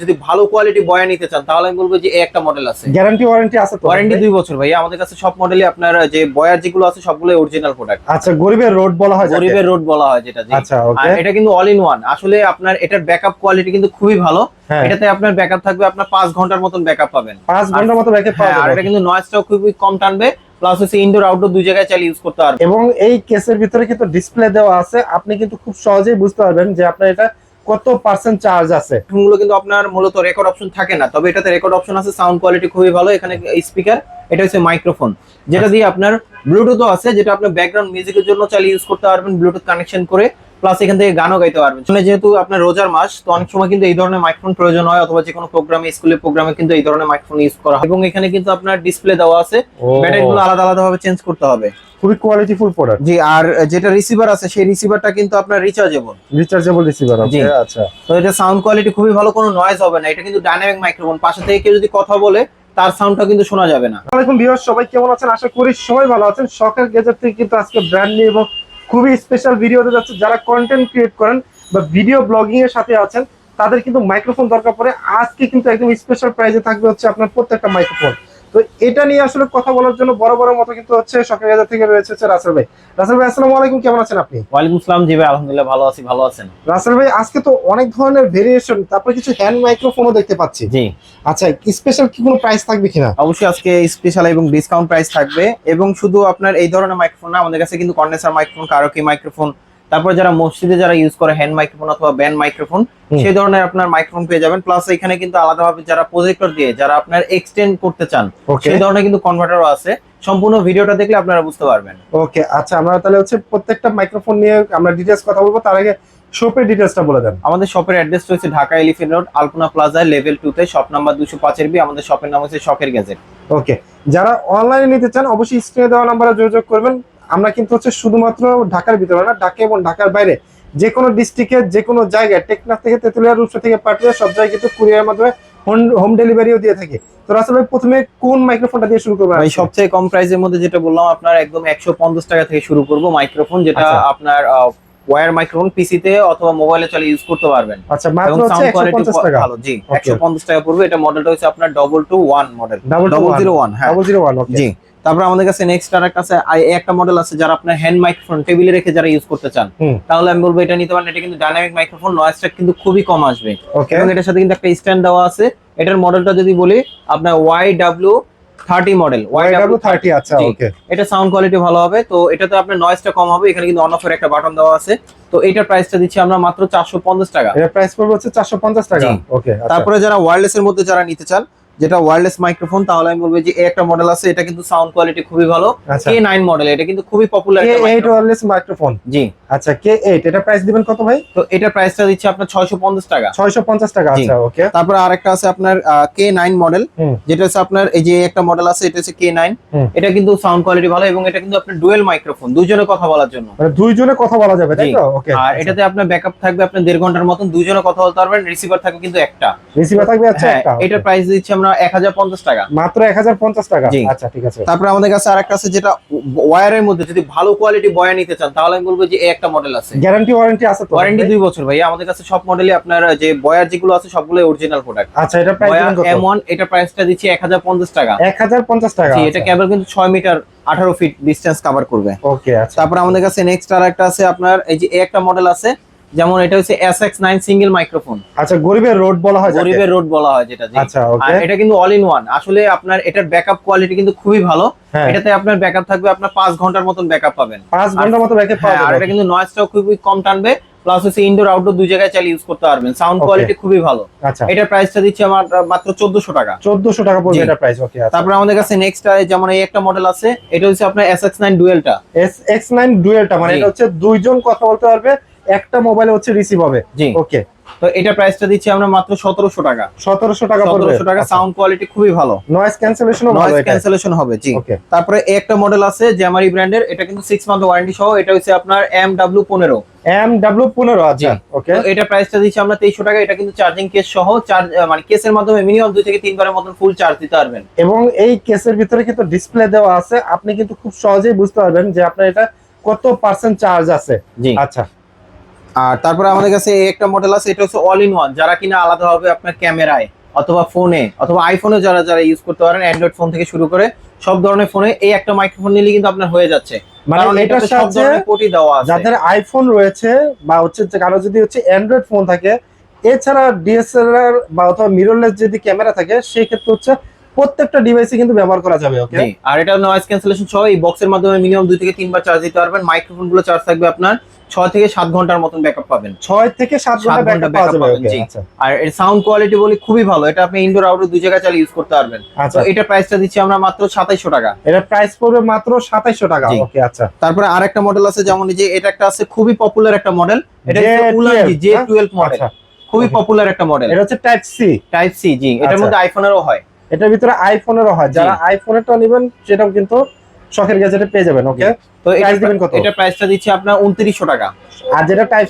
যদি ভালো কোয়ালিটি বয়া নিতে চান তাহলে আমি বলবো যে এই একটা মডেল আছে। গ্যারান্টি ওয়ারেন্টি আছে তো? ওয়ারেন্টি 2 বছর ভাইয়া। আমাদের কাছে সব মডেলই আপনার যে বয়ার যেগুলো আছে সবগুলোই অরিজিনাল প্রোডাক্ট। আচ্ছা, গরিবের রোড বলা হয় যাকে। গরিবের রোড বলা হয় যেটা, জি। আচ্ছা, আর ওকে। এটা কিন্তু অল ইন ওয়ান। আসলে আপনার এটার ব্যাকআপ কোয়ালিটি কিন্তু খুবই ভালো। হ্যাঁ। এটাতে আপনার ব্যাকআপ থাকবে, আপনার 5 ঘন্টার মতন ব্যাকআপ পাবেন। 5 ঘন্টার মতো ব্যাকআপ পাওয়া আর যাবে। এটা কিন্তু নয়েজটাও খুবই কম টানবে, প্লাস হচ্ছে ইনডোর আউটডোর দুই জায়গায় চালিয়ে ইউজ করতে পারবেন। এবং এই কেসের ভিতরে কিন্তু ডিসপ্লে দেওয়া আছে, আপনি কিন্তু খুব সহজেই বুঝতে পারবেন যে আপনার এটা কত পার্সেন্ট চার্জ আছে। ফোনগুলো কিন্তু আপনার মূলত রেকর্ড অপশন থাকে না, তবে এটাতে রেকর্ড অপশন আছে। সাউন্ড কোয়ালিটি খুবই ভালো। এখানে স্পিকার, এটা হচ্ছে মাইক্রোফোন, যেটা দিয়ে আপনার ব্লুটুথও আছে, যেটা আপনি ব্যাকগ্রাউন্ড মিউজিকের জন্য চালিয়ে ইউজ করতে পারবেন ব্লুটুথ কানেকশন করে। প্লাস এখান থেকে গানও গাইতে পারবেন। যেহেতু আপনার রোজার মাস, তো অনেক সময় কিন্তু এই ধরনের মাইক্রোফোন প্রয়োজন হয়, অথবা যে কোনো প্রোগ্রামে, স্কুলের প্রোগ্রামে কিন্তু এই ধরনের মাইক্রোফোন ইউজ করা হয়। এবং এখানে কিন্তু আপনার ডিসপ্লে দেওয়া আছে, ব্যাটারিগুলো আলাদা আলাদা ভাবে চেঞ্জ করতে হবে। খুবই কোয়ালিটিফুল প্রোডাক্ট। জি। আর যেটা রিসিভার আছে, সেই রিসিভারটা কিন্তু আপনার রিচার্জেবল রিসিভার। ওকে, আচ্ছা। তো এটা সাউন্ড কোয়ালিটি খুবই ভালো, কোনো নয়েজ হবে না। এটা কিন্তু ডাইনামিক মাইক্রোফোন, পাশে থেকে কেউ যদি কথা বলে তার সাউন্ডটা কিন্তু শোনা যাবে না। আসসালামু আলাইকুম ভিউয়ার্স, সবাই কেমন আছেন? আশা করি সবাই ভালো আছেন। শখের গ্যাজেট থেকে কিন্তু আজকে ব্র্যান্ড নিউ এবং খুবই স্পেশাল ভিডিও হতে যাচ্ছে। যারা কন্টেন্ট ক্রিয়েট করেন বা ভিডিও ব্লগিং এর সাথে আছেন, তাদের কিন্তু মাইক্রোফোন দরকার পড়ে। আজকে কিন্তু একদম স্পেশাল প্রাইজে থাকবে হচ্ছে আপনার প্রত্যেকটা মাইক্রোফোন। তো এটা নিয়ে আসলে কথা বলার জন্য বড় বড় মতো কিন্তু হচ্ছে শখের গ্যাজেট থেকে রয়েছে হচ্ছে রাসেল ভাই। রাসেল ভাই, আসসালামু আলাইকুম, কেমন আছেন আপনি? ওয়ালাইকুম আসসালাম। জি ভাই, আলহামদুলিল্লাহ ভালো আছি। ভালো আছেন? রাসেল ভাই, আজকে তো অনেক ধরনের ভেরিয়েশন, তারপরে কিছু হ্যান্ড মাইক্রোফোনও দেখতে পাচ্ছি। জি। আচ্ছা, স্পেশাল কি কোনো প্রাইস থাকবে কিনা? অবশ্যই আজকে স্পেশাল এবং ডিসকাউন্ট প্রাইস থাকবে। এবং শুধু আপনার এই ধরনের মাইক্রোফোন না, আমাদের কাছে কিন্তু কন্ডেন্সার মাইক্রোফোন, কারোকি মাইক্রোফোন, তারপর যারা মসজিদে যারা ইউজ করে হ্যান্ড মাইক্রোফোন অথবা ব্যান্ড মাইক্রোফোন, সেই ধরনের আপনার মাইক্রোফোন পেয়ে যাবেন। প্লাস এখানে কিন্তু আলাদাভাবে যারা প্রজেক্টর দিয়ে যারা আপনার এক্সটেন্ড করতে চান, সেই ধরনের কিন্তু কনভার্টারও আছে। সম্পূর্ণ ভিডিওটা দেখলে আপনারা বুঝতে পারবেন। ওকে, আচ্ছা, আমরা তাহলে হচ্ছে প্রত্যেকটা মাইক্রোফোন নিয়ে আমরা ডিটেইলস কথা বলবো। তার আগে শপের ডিটেইলসটা বলে দেন। আমাদের শপের অ্যাড্রেস রয়েছে ঢাকা এলিফ্যান্ট রোড, আলপনা প্লাজা, লেভেল 2 তে, শপ নাম্বার 205 বি। আমাদের শপের নাম হচ্ছে শখের গ্যাজেট। ওকে, যারা অনলাইনে নিতে চান অবশ্যই স্ক্রিনে দেওয়া নম্বরে যোগাযোগ করবেন। আমরা কিন্তু হচ্ছে শুধুমাত্র ঢাকার ভিতরে না, ঢাকা এবং ঢাকার বাইরে যে কোনো ডিস্ট্রিক্টে যে কোনো জায়গায়, টেকনাফ থেকে তেতুলিয়া, রূপসা থেকে পাটুরিয়া, সব জায়গায় কিন্তু কুরিয়ারের মাধ্যমে হোম ডেলিভারিও দিয়ে থাকি। তো রাসেল ভাই, প্রথমে কোন মাইক্রোফোনটা দিয়ে শুরু করবেন? ভাই সবচেয়ে কম প্রাইসের মধ্যে যেটা বললাম আপনার, একদম 150 টাকা থেকে শুরু করব মাইক্রোফোন, যেটা আপনার ওয়্যার মাইক্রোফোন পিসিতে অথবা মোবাইলে চালিয়ে ইউজ করতে পারবেন। আচ্ছা, মাত্র হচ্ছে 150 টাকা। ভালো, জি। 150 টাকা পড়বে। এটা মডেলটা হচ্ছে আপনার 221 মডেল, 001। হ্যাঁ, 001। ওকে, জি। তারপর আমাদের কাছে নেক্সট আরেকটা আছে, একটা মডেল আছে যারা আপনার হ্যান্ড মাইক্রোফোন টেবিলে রেখে যারা ইউজ করতে চান, তাহলে আমি বলবো এটা নিতে পারেন। এটা কিন্তু ডাইনামিক মাইক্রোফোন, নয়েজটা কিন্তু খুবই কম আসবে। এবং এটার সাথে কিন্তু একটা স্ট্যান্ড দেওয়া আছে। এটার মডেলটা যদি বলি আপনার YW30 মডেল, YW30। আচ্ছা, ওকে। এটা সাউন্ড কোয়ালিটি ভালো হবে। তো এটাতে আপনার নয়েজটা কম হবে। এখানে কিন্তু অন অফ এর একটা বাটন দেওয়া আছে। তো এটার প্রাইসটা দিচ্ছি আমরা মাত্র 450 টাকা। এর প্রাইস পড়বে হচ্ছে 450 টাকা। ওকে, তারপরে যারা ওয়্যারলেস এর মধ্যে যারা নিতে চান, যেটা ওয়্যারলেস মাইক্রোফোন, তাহলে আমি বলবো যে একটা মডেল আছে, এটা কিন্তু সাউন্ড কোয়ালিটি খুবই ভালো। K9 মডেল, এটা কিন্তু খুবই পপুলার একটা K8 ওয়্যারলেস মাইক্রোফোন। জি। আচ্ছা, K8 এটা প্রাইস দিবেন কত ভাই? তো এটার প্রাইসটা দিচ্ছি আপনার 650 টাকা। 650 টাকা। আচ্ছা, ওকে। তারপর আরেকটা আছে আপনার K9 মডেল, যেটা হচ্ছে আপনার এই যে একটা মডেল আছে, এটা হচ্ছে K9। এটা কিন্তু সাউন্ড কোয়ালিটি ভালো, এবং এটা কিন্তু আপনার ডুয়েল মাইক্রোফোন, দুইজনে কথা বলার জন্য। মানে দুইজনে কথা বলা যাবে, তাই তো? ওকে। আর এটাতে আপনার ব্যাকআপ থাকবে আপনার 1.5 ঘন্টার মতন, দুইজনে কথা বলতে পারবেন। রিসিভার থাকবে কিন্তু একটা। রিসিভার থাকবে আচ্ছা একটা। এটার প্রাইস দিচ্ছি আমরা 1050 টাকা। মাত্র 1050 টাকা। আচ্ছা, ঠিক আছে। তারপর আমাদের কাছে আরেকটা আছে, যেটা ওয়্যারের মধ্যে যদি ভালো কোয়ালিটি বয়া নিতে চান, তাহলে আমি বলবো যে এই একটা মডেল আছে। গ্যারান্টি ওয়ারেন্টি আছে তো? ওয়ারেন্টি 2 বছর ভাই। আমাদের কাছে সব মডেলই আপনার যে বয়ার যেগুলো আছে সবগুলোই অরিজিনাল প্রোডাক্ট। আচ্ছা, এটা প্রাইস কত? M1, এটা প্রাইসটা দিচ্ছি 1050 টাকা। 1050 টাকা। জি। এটা কেবল কিন্তু 6 মিটার 18 ফিট ডিসটেন্স কভার করবে। ওকে, আচ্ছা। তারপর আমাদের কাছে নেক্সট আরেকটা আছে আপনার, এই যে একটা মডেল আছে, যেমন এটা হচ্ছে SX9 সিঙ্গেল মাইক্রোফোন। আচ্ছা, গরিবের রোড বলা হয় যাকে। গরিবের রোড বলা হয় যেটা, জি। আচ্ছা, ওকে। আর এটা কিন্তু অল ইন ওয়ান। আসলে আপনার এটার ব্যাকআপ কোয়ালিটি কিন্তু খুবই ভালো। এটাতে আপনার ব্যাকআপ থাকবে, আপনার 5 ঘন্টার মতন ব্যাকআপ পাবেন। 5 ঘন্টার মতো ব্যাকআপ পাওয়া যাবে। আর এটা কিন্তু নয়েজটাও খুবই কম টানবে, প্লাস হচ্ছে ইনডোর আউটডোর দুই জায়গায় চালিয়ে ইউজ করতে পারবেন। সাউন্ড কোয়ালিটি খুবই ভালো। আচ্ছা, এটার প্রাইসটা দিচ্ছি আমার মাত্র 1400 টাকা। 1400 টাকা পড়বে এটা প্রাইস। ওকে, আচ্ছা। তারপর আমাদের কাছে নেক্সট যেমন এই একটা মডেল আছে, এটা হচ্ছে আপনার SX9 ডুয়েলটা। SX9 ডুয়েলটা মানে এটা হচ্ছে দুইজন কথা বলতে পারবে, একটা মোবাইলে হচ্ছে রিসিভ হবে। জি। ওকে। তো এটা প্রাইসটা দিচ্ছি আমরা মাত্র 1700 টাকা। 1700 টাকা পড়বে। 1700 টাকা। সাউন্ড কোয়ালিটি খুবই ভালো, নয়েজ ক্যান্সেলেশনও ভালো। নয়েজ ক্যান্সেলেশন হবে, জি। তারপরে একটা মডেল আছে জেমারি ব্র্যান্ডের, এটা কিন্তু 6 মান্থ ওয়ারেন্টি সহ। এটা হচ্ছে আপনার MW15। MW15। আচ্ছা, ওকে। তো এটা প্রাইসটা দিচ্ছি আমরা 2300 টাকা। এটা কিন্তু চার্জিং কেস সহ, মানে কেসের মাধ্যমে মিনিমাম 2 থেকে 3 বারের মতন ফুল চার্জ দিতে পারবেন। এবং এই কেসের ভিতরে কিন্তু ডিসপ্লে দেওয়া আছে, আপনি কিন্তু খুব সহজেই বুঝতে পারবেন যে আপনার এটা কত পার্সেন্ট চার্জ আছে। জি। আচ্ছা, আর তারপরে আমাদের কাছে এই একটা মডেল আছে, এটা হচ্ছে অল ইন ওয়ান, যারা কিনা আলাদাভাবে আপনার ক্যামেরায় অথবা ফোনে অথবা আইফোনে যারা যারা ইউজ করতে পারেন, অ্যান্ড্রয়েড ফোন থেকে শুরু করে সব ধরনের ফোনে এই একটা মাইক্রোফোন নিলে কিন্তু আপনার হয়ে যাচ্ছে। মানে কারণ এটার এটাতে সব সাথে ধরনের পোর্টই দেওয়া আছে। যাদের আইফোন রয়েছে বা হচ্ছে যে কারো যদি হচ্ছে অ্যান্ড্রয়েড ফোন থাকে, এছাড়া ডিএসএলআর বা অথবা মিররলেস যদি ক্যামেরা থাকে, সেই ক্ষেত্রে হচ্ছে প্রত্যেকটা ডিভাইসে কিন্তু ব্যবহার করা যাবে। ওকে, জি, আর এটা নয়েজ ক্যান্সেলেশন সহ এই বক্সের মাধ্যমে মিনিমাম 2 থেকে 3 বার চার্জ দিতে পারবেন। মাইক্রোফোন গুলো চার্জ থাকবে আপনার 6 থেকে 7 ঘন্টার মতন ব্যাকআপ পাবেন। 6 থেকে 7 ঘন্টা ব্যাকআপ পাওয়া যাবে। পাবেন, জি। আচ্ছা আর এর সাউন্ড কোয়ালিটি বলি খুবই ভালো, এটা আপনি ইনডোর আউটডোর দুই জায়গায় চালিয়ে ইউজ করতে পারবেন। আচ্ছা, তো এটা প্রাইসটা দিচ্ছি আমরা মাত্র 2700 টাকা। এটা প্রাইস পড়বে মাত্র 2700 টাকা। জি। ওকে, আচ্ছা। তারপরে আরেকটা মডেল আছে, যেমন এই যে এটা একটা আছে খুবই পপুলার একটা মডেল, এটা হচ্ছে উলানজি J12 মডেল। আচ্ছা, খুবই পপুলার একটা মডেল, এটা হচ্ছে টাইপ সি। টাইপ সি, জি। এটার আচ্ছা। মধ্যে আইফোনেরও হয়, এটার ভিতরে আইফোনেরও হয়। যারা জি। আইফোনেরটা নেবেন সেটাও কিন্তু শখের গ্যাজেটে পেয়ে যাবেন। ওকে, তো প্রাইস দিবেন কত? এটা প্রাইসটা দিচ্ছি আপনার 2900 টাকা। আর যেটা টাইপ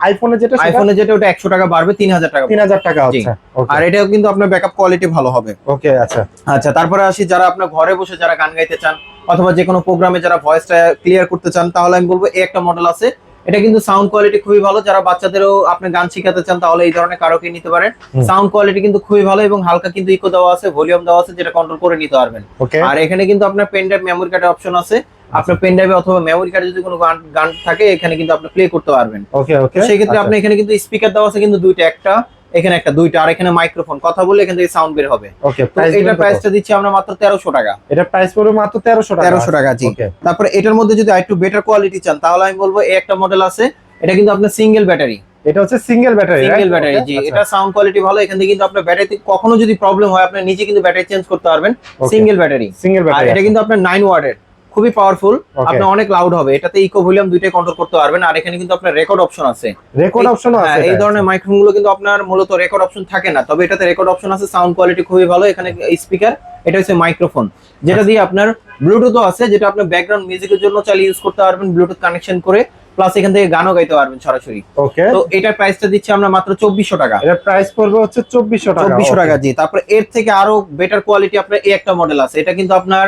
আইফোনে যেটা সেটা আইফোনে যেটা ওটা 100 টাকা বাড়বে, 3000 টাকা। 3000 টাকা। জি। আচ্ছা, ওকে। আর এটাও কিন্তু আপনার ব্যাকআপ কোয়ালিটি ভালো হবে। ওকে, আচ্ছা। আচ্ছা, তারপরে আসি যারা আপনার ঘরে বসে যারা গান গাইতে চান অথবা যে কোনো প্রোগ্রামে যারা ভয়েসটা ক্লিয়ার করতে চান, তাহলে আমি বলবো এই একটা মডেল আছে। এটা কিন্তু সাউন্ড কোয়ালিটি খুবই ভালো, যারা বাচ্চাদেরও আপনি গান শেখাতে চান তাহলে এই ধরনের কারোকে নিতে পারেন। সাউন্ড কোয়ালিটি কিন্তু খুবই ভালো এবং হালকা কিন্তু ইকো দেওয়া আছে, ভলিউম দেওয়া আছে, যেটা কন্ট্রোল করে নিতে পারবেন। ওকে, আর এখানে কিন্তু আপনার পেন ড্রাইভ মেমোরি কার্ডের অপশন আছে। আপনার পেন ড্রাইভে অথবা মেমোরি কার্ডে যদি কোনো গান থাকে, এখানে কিন্তু আপনি প্লে করতে পারবেন। ওকে, ওকে। সেই ক্ষেত্রে আপনি এখানে কিন্তু স্পিকার দেওয়া আছে কিন্তু দুইটা, একটা এখানে একটা দুইটা, আর এখানে মাইক্রোফোন, কথা বললে এখান থেকে সাউন্ড বের হবে। ওকে, তো এটার প্রাইসটা দিচ্ছি আমরা মাত্র 1300 টাকা। এটা প্রাইস পড়বে মাত্র 1300 টাকা। 1300 টাকা, জি। ওকে। তারপরে এটার মধ্যে যদি আরেকটু বেটার কোয়ালিটি চান, তাহলে আমি বলবো এই একটা মডেল আছে, এটা কিন্তু আপনার সিঙ্গেল ব্যাটারি। এটা হচ্ছে সিঙ্গেল ব্যাটারি, সিঙ্গেল ব্যাটারি, জি। এটা সাউন্ড কোয়ালিটি ভালো, এখান থেকে কিন্তু আপনার ব্যাটারিতে কখনো যদি প্রবলেম হয় আপনি নিজে কিন্তু ব্যাটারি চেঞ্জ করতে পারবেন। সিঙ্গেল ব্যাটারি, সিঙ্গেল আর ব্যাটারি। এটা কিন্তু আপনার 9 ওয়াটের, খুবই পাওয়ারফুল। আপনার অনেক লাউড হবে, এটাতে ইকো ভলিউম দুইটাই কন্ট্রোল করতে পারবেন। আর এখানে কিন্তু আপনার রেকর্ড অপশন আছে। রেকর্ড অপশনও আছে। এই ধরনের মাইক্রোফোন গুলো কিন্তু আপনার মূলত রেকর্ড অপশন থাকে না, তবে এটাতে রেকর্ড অপশন আছে। সাউন্ড কোয়ালিটি খুবই ভালো। এখানে স্পিকার, এটা হচ্ছে মাইক্রোফোন, যেটা দিয়ে আপনার ব্লুটুথও আছে, যেটা আপনি ব্যাকগ্রাউন্ড মিউজিকের জন্য চালিয়ে ইউজ করতে পারবেন ব্লুটুথ কানেকশন করে, প্লাস এখান থেকে গানও গাইতে পারবেন সরাসরি। ওকে, তো এটার প্রাইসটা দিচ্ছি আমরা মাত্র 2400 টাকা। এর প্রাইস পড়বে হচ্ছে 2400 টাকা। 2400 টাকা, জি। তারপরে এর থেকে আরো বেটার কোয়ালিটি আপনার এই একটা মডেল আছে, এটা কিন্তু আপনার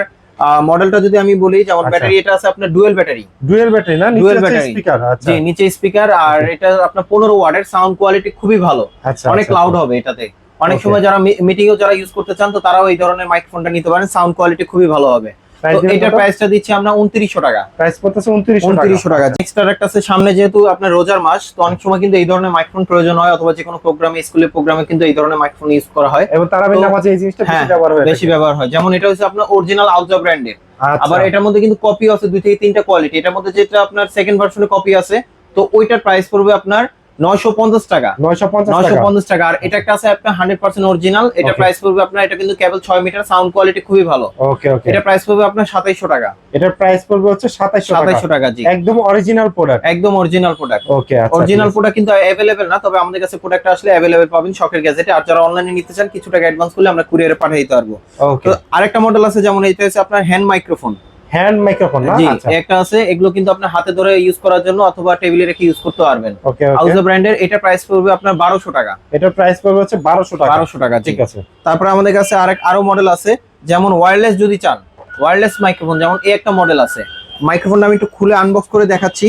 মডেলটা যদি আমি বলি, যেমন ব্যাটারি এটা আছে আপনার ডুয়েল ব্যাটারি। ডুয়েল ব্যাটারি না, ডুয়েল নিচে ব্যাটারি, স্পিকার। আচ্ছা, জি, নিচে স্পিকার। আর এটা আপনার 15 ওয়াটের, সাউন্ড কোয়ালিটি খুবই ভালো, আচ্ছা, অনেক লাউড হবে এটাতে। অনেক সময় যারা মিটিং এও যারা ইউজ করতে চান, তো তারাও এই ধরনের মাইক্রোফোনটা নিতে পারেন, সাউন্ড কোয়ালিটি খুবই ভালো হবে। তো এটার প্রাইসটা দিচ্ছি আমরা 2900 টাকা। প্রাইস পড়তেছে 2900 টাকা। নেক্সট আরেকটা আছে, সামনে যেহেতু আপনার রোজার মাস, তো অনেক সময় কিন্তু এই ধরনের মাইক্রোফোন প্রয়োজন হয়, অথবা যে কোনো প্রোগ্রামে, স্কুলের প্রোগ্রামে কিন্তু এই ধরনের মাইক্রোফোন ইউজ করা হয় এবং তারাবির নামাজে এই জিনিসটা বেশি ব্যবহার হয়। বেশি ব্যবহার হয়। যেমন এটা হচ্ছে আপনার অরিজিনাল আউজা ব্র্যান্ডের। আচ্ছা। আবার এটার মধ্যে কিন্তু কপি আছে 2 থেকে 3টা কোয়ালিটি। এটার মধ্যে যেটা আপনার সেকেন্ড ভার্সনে কপি আছে, তো ওইটার প্রাইস পড়বে আপনার 950 টাকা। 950 টাকা। আর এটা একটা আছে আপনার 100% অরিজিনাল, এটা প্রাইস পড়বে আপনার, এটা কিন্তু কেবল 6 মিটার, সাউন্ড কোয়ালিটি খুবই ভালো। ওকে, ওকে। এটা প্রাইস পড়বে আপনার 2700 টাকা। এটার প্রাইস পড়বে হচ্ছে 2700 টাকা, জি। একদম অরিজিনাল প্রোডাক্ট। একদম অরিজিনাল প্রোডাক্ট। ওকে, আচ্ছা। অরিজিনাল প্রোডাক্ট কিন্তু अवेलेबल না, তবে আমাদের কাছে প্রোডাক্ট আসলে अवेलेबल পাবেন শখের গ্যাজেটে। আর যারা অনলাইনে নিতে চান, কিছু টাকা অ্যাডভান্স করলে আমরা কুরিয়ারে পাঠিয়ে দিতে পারবো। ওকে। তো আরেকটা মডেল আছে, যেমন এটা হচ্ছে আপনার হ্যান্ড মাইক্রোফোন। হ্যান্ড মাইক্রোফোন না? জি, আচ্ছা। একটা আছে, এগুলো কিন্তু আপনি হাতে ধরে ইউজ করার জন্য অথবা টেবিলে রেখে ইউজ করতে পারবেন। ওকে, ওকে। আউজা ব্র্যান্ডের, এটা প্রাইস পড়বে আপনার 1200 টাকা। এটার প্রাইস পড়বে হচ্ছে 1200 টাকা। 1200 টাকা, ঠিক আছে। তারপরে আমাদের কাছে আরো মডেল আছে, যেমন ওয়্যারলেস যদি চান, ওয়্যারলেস মাইক্রোফোন, যেমন এই একটা মডেল আছে। মাইক্রোফোনটা আমি একটু খুলে আনবক্স করে দেখাচ্ছি।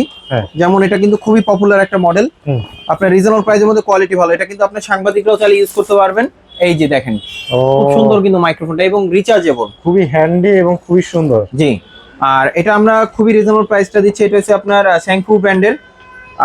যেমন এটা কিন্তু খুবই পপুলার একটা মডেল, আপনার রিজনেবল প্রাইসের মধ্যে কোয়ালিটি ভালো। এটা কিন্তু আপনি সাংবাদিকরাও চালিয়ে ইউজ করতে পারবেন। এই যে দেখেন, খুব সুন্দর কিন্তু মাইক্রোফোনটা, এবং রিচার্জেবল, খুবই হ্যান্ডি এবং খুবই সুন্দর। জি। আর এটা আমরা খুবই রিজনেবল প্রাইসটা দিচ্ছি। এটা হচ্ছে আপনার শ্যাংফু ব্র্যান্ডের।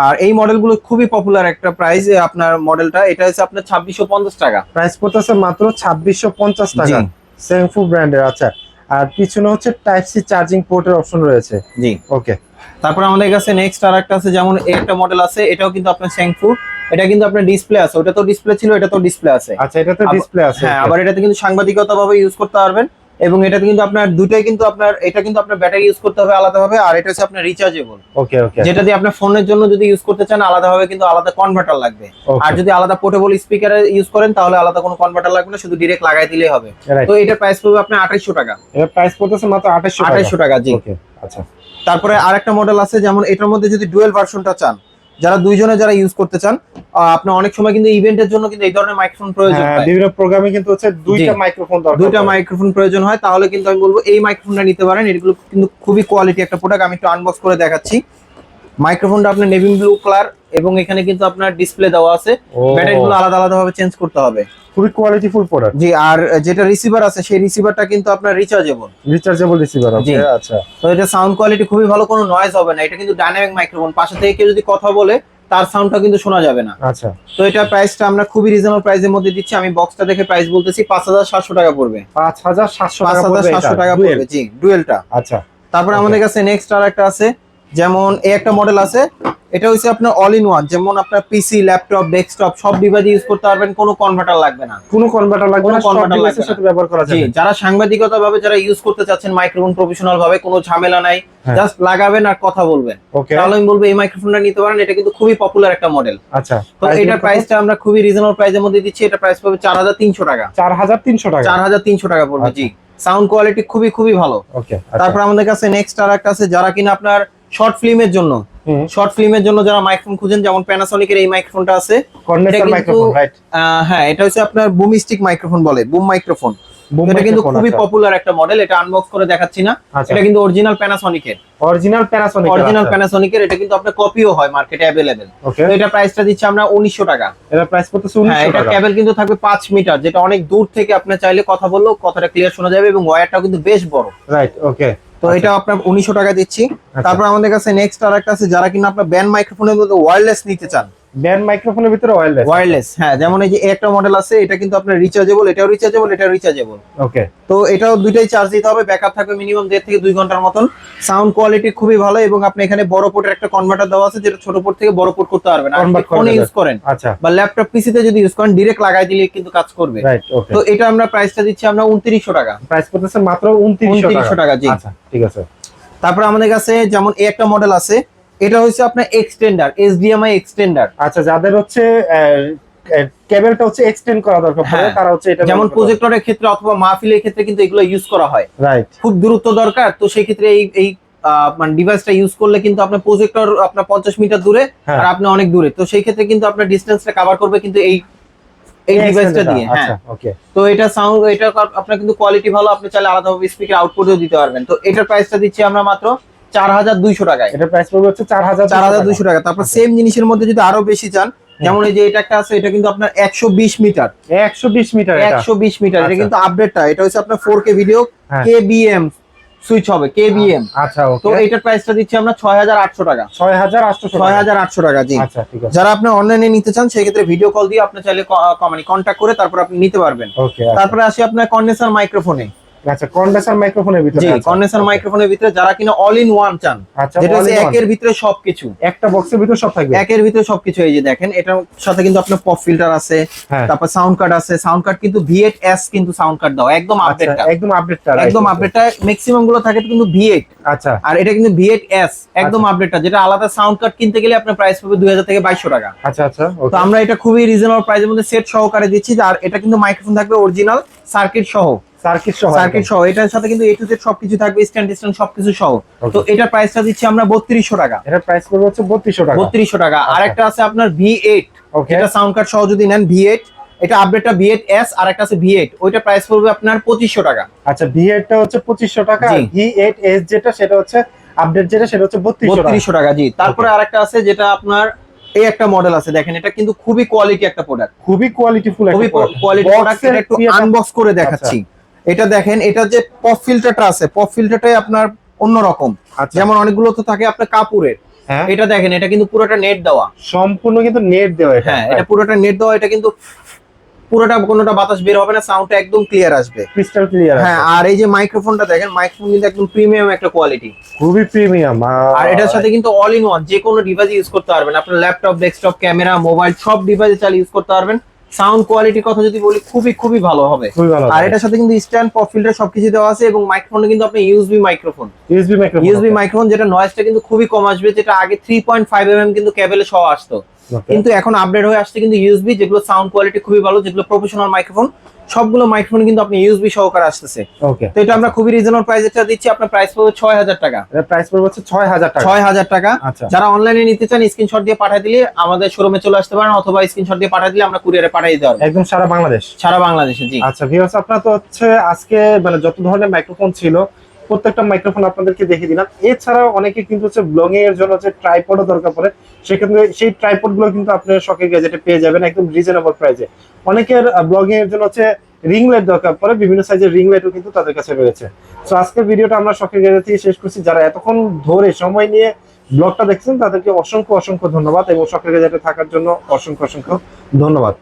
আর এই মডেলগুলো খুবই পপুলার একটা প্রাইস। আপনার মডেলটা এটা হচ্ছে আপনার 2650 টাকা। প্রাইস পড়তেছে মাত্র 2650 টাকা, জি। শ্যাংফু ব্র্যান্ডের। আচ্ছা, আর পিছনে হচ্ছে টাইপ সি চার্জিং পোর্টের অপশন রয়েছে। জি, ওকে। তারপর আমাদের কাছে নেক্সট আরেকটা আছে, যেমন এই একটা মডেল আছে, এটাও কিন্তু আপনার শ্যাংফু। এটা কিন্তু আপনার ডিসপ্লে আছে, ওটা তো ডিসপ্লে ছিল, এটা তো ডিসপ্লে আছে। আচ্ছা, এটাতে ডিসপ্লে আছে। হ্যাঁ, আবার এটাতে কিন্তু সাংবাদিকতা ভাবে ইউজ করতে পারবেন, এবং এটাতে কিন্তু আপনার দুটাই কিন্তু আপনার, এটা কিন্তু আপনার ব্যাটারি ইউজ করতে হবে আলাদাভাবে, আর এটা হচ্ছে আপনার রিচার্জেবল। ওকে, ওকে। যেটা দিয়ে আপনার ফোনের জন্য যদি ইউজ করতে চান আলাদাভাবে কিন্তু আলাদা কনভার্টার লাগবে। আর যদি আলাদা পোর্টেবল স্পিকারে ইউজ করেন, তাহলে আলাদা কোনো কনভার্টার লাগবে না, শুধু ডাইরেক্ট লাগাই দিলেই হবে। তো এটার প্রাইস পড়বে আপনার 2800 টাকা। এর প্রাইস পড়তেছে মাত্র 2800 টাকা, জি। ওকে, আচ্ছা। তারপরে আরেকটা মডেল আছে, যেমন এটার মধ্যে যদি ডুয়েল ভার্সনটা চান, যারা দুইজনে যারা ইউজ করতে চান, আপনার অনেক সময় কিন্তু ইভেন্টের জন্য কিন্তু এই ধরনের মাইক্রোফোন প্রয়োজন হয়। বিভিন্ন প্রোগ্রামে কিন্তু হচ্ছে দুইটা মাইক্রোফোন দরকার, দুইটা মাইক্রোফোন প্রয়োজন হয়, তাহলে কিন্তু আমি বলবো এই মাইক্রোফোনটা নিতে পারেন। এগুলো কিন্তু খুবই কোয়ালিটি একটা প্রোডাক্ট। আমি একটু আনবক্স করে দেখাচ্ছি। মাইক্রোফোনটা আপনার নেভি ব্লু কালার এবং এখানে কিন্তু আপনার ডিসপ্লে দেওয়া আছে। ও। ব্যাটারিগুলো আলাদা আলাদা ভাবে চেঞ্জ করতে হবে। খুবই কোয়ালিটিফুল প্রোডাক্ট। জি, আর যেটা রিসিভার আছে সেই রিসিভারটা কিন্তু আপনার রিচার্জেবল। রিচার্জেবল রিসিভার আছে। আচ্ছা, তো এটা সাউন্ড কোয়ালিটি খুবই ভালো, কোনো নয়েজ হবে না। এটা কিন্তু ডাইনামিক মাইক্রোফোন, পাশে থেকে কেউ যদি কথা বলে তার সাউন্ডটা কিন্তু শোনা যাবে না। আচ্ছা। তো এটা প্রাইসটা আমরা খুবই রিজনেবল প্রাইসের মধ্যে দিচ্ছি। আমি বক্সটা দেখে প্রাইস বলতেছি 5700 টাকা পড়বে। 5700 টাকা পড়বে। 5700 টাকা পড়বে, জি, ডুয়েলটা। আচ্ছা। তারপর আমাদের কাছে নেক্সট আর একটা আছে, যেমন এই একটা মডেল আছে, এটা হচ্ছে আপনার অল ইন ওয়ান, যেমন আপনার পিসি, ল্যাপটপ, ডেস্কটপ সব ডিভাইসে ইউজ করতে পারবেন, কোনো কনভার্টার লাগবে না। কোনো কনভার্টার লাগবে না, কোনো সব converter লাগবে ডিভাইসের না। সাথে ব্যবহার করা জি, যাবে। যারা সাংবাদিকতা ভাবে যারা ইউজ করতে চাচ্ছেন মাইক্রোফোন প্রফেশনাল ভাবে, কোনো ঝামেলা নাই, হ্যাঁ। জাস্ট লাগাবেন আর কথা বলবেন, ওকে। তাহলে আমি বলবো এই মাইক্রোফোনটা নিতে পারেন। এটা কিন্তু খুবই পপুলার একটা মডেল। আচ্ছা। তো এটার প্রাইসটা আমরা খুবই রিজনেবল প্রাইসের মধ্যে দিচ্ছি। এটা প্রাইস পাবে 4300 টাকা। 4300 টাকা। 4300 টাকা পড়বে, জি। সাউন্ড কোয়ালিটি খুবই খুবই ভালো। ওকে। তারপর আমাদের কাছে নেক্সট আর একটা আছে, যারা কিনা আপনার শর্ট ফিল্মের জন্য, যারা মাইক্রোফোন খুঁজেন, যেমন প্যানাসোনিকের এই মাইক্রোফোনটা আছে, কন্ডেন্সার মাইক্রোফোন, রাইট? হ্যাঁ, এটা হচ্ছে আপনার বুম স্টিক মাইক্রোফোন বলে, বুম মাইক্রোফোন। এটা কিন্তু খুবই পপুলার একটা মডেল। এটা আনবক্স করে দেখাচ্ছি না, এটা কিন্তু অরিজিনাল প্যানাসোনিকের। অরিজিনাল প্যানাসোনিকের এটা কিন্তু আপনার কপিও হয় মার্কেটে अवेलेबल। ওকে। তো এটা প্রাইসটা দিচ্ছি আমরা 1900 টাকা। এটা প্রাইস পড়তেছে হ্যাঁ, 1900 এটা টাকা। কেবল কিন্তু থাকবে 5 মিটার, যেটা অনেক দূর থেকে আপনি চাইলে কথা বললেও কথাটা ক্লিয়ার শোনা যাবে, এবং ওয়্যারটাও কিন্তু বেশ বড়, রাইট? ওকে। তো এটা আপনার 1900 টাকা দিচ্ছি। তারপর আমাদের কাছে নেক্সট আর একটা আছে, যারা কিনা আপনার ব্যান্ড মাইক্রোফোনের মধ্যে ওয়্যারলেস নিতে চান। ব্যান্ড মাইক্রোফোনের ভিতরে ওয়্যারলেস, হ্যাঁ, যেমন এই যে একটা মডেল আছে, এটা কিন্তু আপনার রিচার্জেবল, এটাও রিচার্জেবল, এটাও রিচার্জেবল। ওকে। তো এটাও দুইটাই চার্জ দিতে হবে, ব্যাকআপ থাকবে মিনিমাম 1.5 থেকে 2 ঘন্টার মতন। সাউন্ড কোয়ালিটি খুবই ভালো, এবং আপনি এখানে বড় পোর্টের একটা কনভার্টার দেওয়া আছে, যেটা ছোট পোর্ট থেকে বড় পোর্ট করতে পারবেন। আর ফোনে ইউজ করেন, আচ্ছা, বা ল্যাপটপ পিসিতে যদি ইউজ করেন, ডাইরেক্ট লাগাই দিলে কিন্তু কাজ করবে, রাইট? ওকে। তো এটা আমরা প্রাইসটা দিচ্ছি আমরা 2900 টাকা। প্রাইস পড়তেছে মাত্র 2900 টাকা, জি। আচ্ছা, ঠিক আছে। তারপর আমাদের কাছে যেমন এই একটা মডেল আছে, এটা হচ্ছে আপনার এক্সটেন্ডার, HDMI এক্সটেন্ডার। আচ্ছা, যাদের হচ্ছে কেবলটা হচ্ছে এক্সটেন্ড করা দরকার পড়ে, হ্যাঁ, তারা হচ্ছে এটা যেমন প্রজেক্টরের ক্ষেত্রে অথবা মাহফিলের ক্ষেত্রে কিন্তু এগুলো ইউজ করা হয়, রাইট? খুব দূরত্ব দরকার, তো সেই ক্ষেত্রে এই মানে ডিভাইসটা ইউজ করলে কিন্তু আপনার প্রজেক্টর আপনার 50 মিটার দূরে, আর আপনি অনেক দূরে, তো সেই ক্ষেত্রে কিন্তু আপনার ডিসটেন্সটা কভার করবে কিন্তু এই ডিভাইসটা দিয়ে। হ্যাঁ, আচ্ছা, ওকে। তো এটা সাউন্ড, এটা আপনার কিন্তু কোয়ালিটি ভালো, আপনি চাইলে আলাদাভাবে স্পিকার আউটপুটও দিতে পারবেন। তো এটার প্রাইসটা দিচ্ছি আমরা মাত্র 4200 টাকায়। এটা প্রাইস পড়বে হচ্ছে 4200 টাকা। তারপর সেম জিনিসের মধ্যে যদি আরো বেশি চান, যেমন এই যে এটা একটা আছে, এটা কিন্তু আপনার 120 মিটার। 120 মিটার, 120 মিটার, এটা কিন্তু আপডেটটা, এটা হচ্ছে আপনার 4K ভিডিও, KBM সুইচ হবে, KBM। আচ্ছা, ওকে। তো এটার প্রাইসটা দিচ্ছি আমরা 6800 টাকা। 6800 টাকা, জি। আচ্ছা, ঠিক আছে। যারা আপনি অনলাইনে নিতে চান, সেই ক্ষেত্রে ভিডিও কল দিয়ে আপনি চাইলে মানে কন্টাক্ট করে তারপর আপনি নিতে পারবেন। ওকে। তারপরে আসি আপনার কন্ডেন্সার মাইক্রোফোনে। আচ্ছা, কন্ডেন্সার মাইক্রোফোনের ভিতরে, জি, কন্ডেন্সার মাইক্রোফোনের ভিতরে যারা কিনা অল ইন ওয়ান চান, আচ্ছা, যেটা হচ্ছে একের ভিতরে সবকিছু, একটা বক্সের ভিতরে সব থাকবে, একের ভিতরে সবকিছু। এই যে দেখেন, এটার সাথে কিন্তু আপনার পপ ফিল্টার আছে, তারপর সাউন্ড কার্ড আছে। সাউন্ড কার্ড কিন্তু V8S কিন্তু সাউন্ড কার্ড দাও, একদম আপডেটটা, একদম আপডেটটা। ম্যাক্সিমাম গুলো থাকে কিন্তু V8, আচ্ছা, আর এটা কিন্তু V8S একদম আপডেটটা, যেটা আলাদা সাউন্ড কার্ড কিনতে গেলে আপনার প্রাইস পাবে 2000 থেকে 2200 টাকা। আচ্ছা, আচ্ছা, তো আমরা এটা খুবই রিজনেবল প্রাইসের মধ্যে সেট সহকারে দিচ্ছি। আর এটা কিন্তু মাইক্রোফোন থাকবে অরিজিনাল সার্কিট সহ, এটার সাথে কিন্তু A to Z সবকিছু থাকবে, স্ট্যান্ড সবকিছু সহ। তো এটার প্রাইসটা দিচ্ছি আমরা 3200 টাকা। এটার প্রাইস পড়বে হচ্ছে 3200 টাকা। আর একটা আছে আপনার V8, এটা সাউন্ড কার্ড সহ যদি নেন, V8, এটা আপডেটটা V8S, আর একটা আছে V8, ওইটা প্রাইস পড়বে আপনার 2500 টাকা। আচ্ছা, V8 টা হচ্ছে 2500 টাকা, V8S যেটা সেটা হচ্ছে আপডেট, যেটা সেটা হচ্ছে 3200 টাকা, জি। তারপরে আরেকটা আছে, যেটা আপনার এই একটা মডেল আছে, দেখেন, এটা কিন্তু খুবই কোয়ালিটি একটা প্রোডাক্ট, খুবই কোয়ালিটিফুল একটা প্রোডাক্ট। এটা একটু আনবক্স করে দেখাচ্ছি। এটা দেখেন, এটা যে পপ ফিল্টারটা আছে, পপ ফিল্টারটাই আপনার অন্যরকম। যেমন অনেকগুলো তো থাকে আপনার কাপুরের, এটা দেখেন, এটা কিন্তু পুরোটা নেট দেওয়া, সম্পূর্ণ কিন্তু নেট দেওয়া। হ্যাঁ, এটা পুরোটা নেট দেওয়া, এটা কিন্তু পুরোটা কোনোটা বাতাস বের হবে না, সাউন্ডটা একদম ক্লিয়ার আসবে, ক্রিস্টাল ক্লিয়ার। হ্যাঁ, আর এই যে মাইক্রোফোনটা দেখেন, মাইক্রোফোন কিন্তু একদম প্রিমিয়াম একটা কোয়ালিটি, খুবই প্রিমিয়াম। আর এটার সাথে কিন্তু অল ইন ওয়ান যে কোনো ডিভাইস ইউজ করতে পারবেন, আপনার ল্যাপটপ, ডেস্কটপ, ক্যামেরা, মোবাইল সব ডিভাইসে চালিয়ে ইউজ করতে পারবেন। সাউন্ড কোয়ালিটির কথা যদি বলি, খুবই খুবই ভালো হবে। আর এটার সাথে কিন্তু স্ট্যান্ড, পপ ফিল্টার সবকিছু দেওয়া আছে, এবং মাইক্রোফোনে কিন্তু আপনি ইউএসবি মাইক্রোফোন, যেটা নয়েজটা কিন্তু খুবই কম আসবে, যেটা আগে 3.5 mm কিন্তু কেবলে সহ আসতো, কিন্তু এখন আপডেট হয়ে আসছে কিন্তু ইউএসবি, যেগুলো সাউন্ড কোয়ালিটি খুবই ভালো, যেগুলো প্রফেশনাল মাইক্রোফোন, সবগুলো মাইক্রোফোন কিন্তু আপনি ইউএসবি সহকারে আসতেছে। ওকে, তো এটা আমরা খুবই রিজনেবল প্রাইসে দিচ্ছি, আপনার প্রাইস পড়বে 6000 টাকা। এর প্রাইস পড়বে হচ্ছে 6000 টাকা। 6000 টাকা। যারা অনলাইনে নিতে চান, স্ক্রিনশট দিয়ে পাঠিয়ে দিলে আমাদের শোরুমে চলে আসতে পারেন, অথবা স্ক্রিনশট দিয়ে পাঠিয়ে দিলে আমরা কুরিয়ারে পাঠিয়ে দিতে পারবো, একদম সারা বাংলাদেশে, জি। আচ্ছা ভিউয়ার্স, আপনারা তো হচ্ছে আজকে মানে যত ধরনের মাইক্রোফোন ছিল প্রত্যেকটা মাইক্রোফোন আপনাদেরকে দেখিয়ে দিলাম। এছাড়াও অনেকে কিন্তু হচ্ছে ব্লগিং এর জন্য হচ্ছে ট্রাইপডও দরকার পড়ে, সেক্ষেত্রে সেই ট্রাইপড গুলো কিন্তু আপনার শখের গ্যাজেটে পেয়ে যাবেন একদম রিজনেবল প্রাইসে। অনেকের ব্লগিং এর জন্য হচ্ছে রিং লাইট দরকার পড়ে, বিভিন্ন সাইজের রিং লাইটও কিন্তু তাদের কাছে রয়েছে। তো আজকের ভিডিওটা আমরা শখের গ্যাজেট থেকে শেষ করছি। যারা এতক্ষণ ধরে সময় নিয়ে ব্লগটা দেখছেন তাদেরকে অসংখ্য অসংখ্য ধন্যবাদ, এবং শখের গ্যাজেটে থাকার জন্য অসংখ্য অসংখ্য ধন্যবাদ।